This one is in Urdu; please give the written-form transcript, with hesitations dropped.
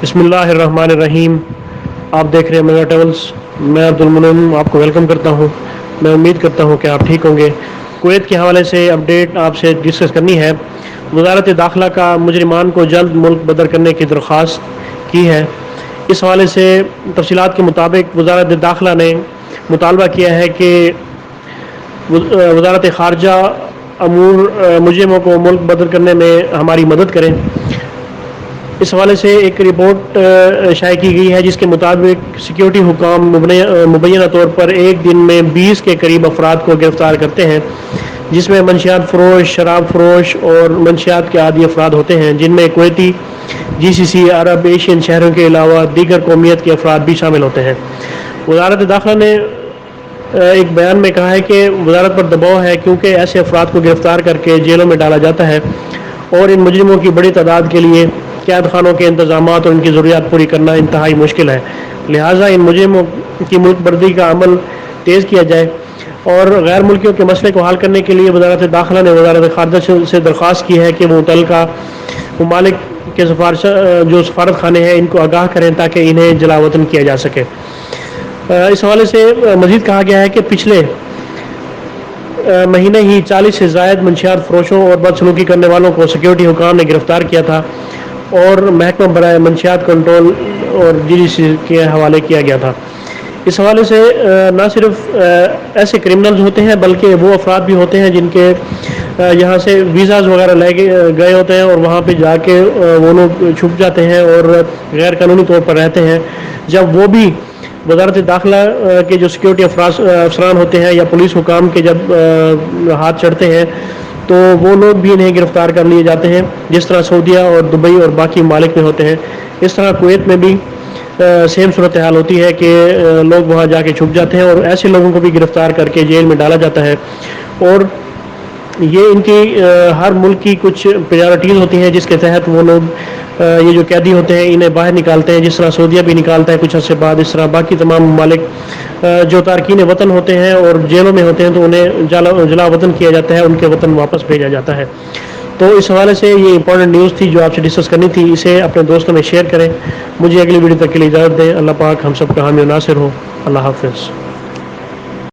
بسم اللہ الرحمن الرحیم۔ آپ دیکھ رہے ہیں میرا ٹریولز۔ میں عبد المنعم آپ کو ویلکم کرتا ہوں۔ میں امید کرتا ہوں کہ آپ ٹھیک ہوں گے۔ کویت کے حوالے سے اپڈیٹ آپ سے ڈسکس کرنی ہے۔ وزارت داخلہ کا مجرمان کو جلد ملک بدر کرنے کی درخواست کی ہے۔ اس حوالے سے تفصیلات کے مطابق وزارت داخلہ نے مطالبہ کیا ہے کہ وزارت خارجہ امور مجرموں کو ملک بدر کرنے میں ہماری مدد کریں۔ اس حوالے سے ایک رپورٹ شائع کی گئی ہے جس کے مطابق سیکیورٹی حکام مبینہ طور پر ایک دن میں 20 کے قریب افراد کو گرفتار کرتے ہیں، جس میں منشیات فروش، شراب فروش اور منشیات کے عادی افراد ہوتے ہیں، جن میں کویتی، GCC، عرب ایشین شہروں کے علاوہ دیگر قومیت کے افراد بھی شامل ہوتے ہیں۔ وزارت داخلہ نے ایک بیان میں کہا ہے کہ وزارت پر دباؤ ہے کیونکہ ایسے افراد کو گرفتار کر کے جیلوں میں ڈالا جاتا ہے اور ان مجرموں کی بڑی تعداد کے لیے قید خانوں کے انتظامات اور ان کی ضروریات پوری کرنا انتہائی مشکل ہے۔ لہٰذا ان مجرموں کی ملک بردی کا عمل تیز کیا جائے اور غیر ملکیوں کے مسئلے کو حل کرنے کے لیے وزارت داخلہ نے وزارت خارجہ سے درخواست کی ہے کہ وہ متعلقہ ممالک کے جو سفارت خانے ہیں ان کو آگاہ کریں تاکہ انہیں جلا وطن کیا جا سکے۔ اس حوالے سے مزید کہا گیا ہے کہ پچھلے مہینے ہی 40 سے زائد منشیات فروشوں اور بدسلوکی کرنے والوں کو سیکیورٹی حکام نے گرفتار کیا تھا اور محکمہ برائے منشیات کنٹرول اور GCC کے حوالے کیا گیا تھا۔ اس حوالے سے نہ صرف ایسے کرمنلز ہوتے ہیں بلکہ وہ افراد بھی ہوتے ہیں جن کے یہاں سے ویزاز وغیرہ لے گئے ہوتے ہیں اور وہاں پہ جا کے وہ لوگ چھپ جاتے ہیں اور غیر قانونی طور پر رہتے ہیں۔ جب وہ بھی وزارت داخلہ کے جو سیکیورٹی افسران ہوتے ہیں یا پولیس حکام کے جب ہاتھ چڑھتے ہیں تو وہ لوگ بھی انہیں گرفتار کر لیے جاتے ہیں، جس طرح سعودیہ اور دبئی اور باقی ممالک میں ہوتے ہیں۔ اس طرح کویت میں بھی سیم صورتحال ہوتی ہے کہ لوگ وہاں جا کے چھپ جاتے ہیں اور ایسے لوگوں کو بھی گرفتار کر کے جیل میں ڈالا جاتا ہے اور یہ ان کی ہر ملک کی کچھ پریارٹیز ہوتی ہیں جس کے تحت وہ لوگ یہ جو قیدی ہوتے ہیں انہیں باہر نکالتے ہیں، جس طرح سعودیہ بھی نکالتا ہے کچھ عرصے بعد، اس طرح باقی تمام ممالک جو تارکین وطن ہوتے ہیں اور جیلوں میں ہوتے ہیں تو انہیں جلا وطن کیا جاتا ہے، ان کے وطن واپس بھیجا جاتا ہے۔ تو اس حوالے سے یہ امپورٹنٹ نیوز تھی جو آپ سے ڈسکس کرنی تھی، اسے اپنے دوستوں میں شیئر کریں۔ مجھے اگلی ویڈیو تک کے لیے اجازت دیں۔ اللہ پاک ہم سب کا حامی و ناصر ہو۔ اللہ حافظ۔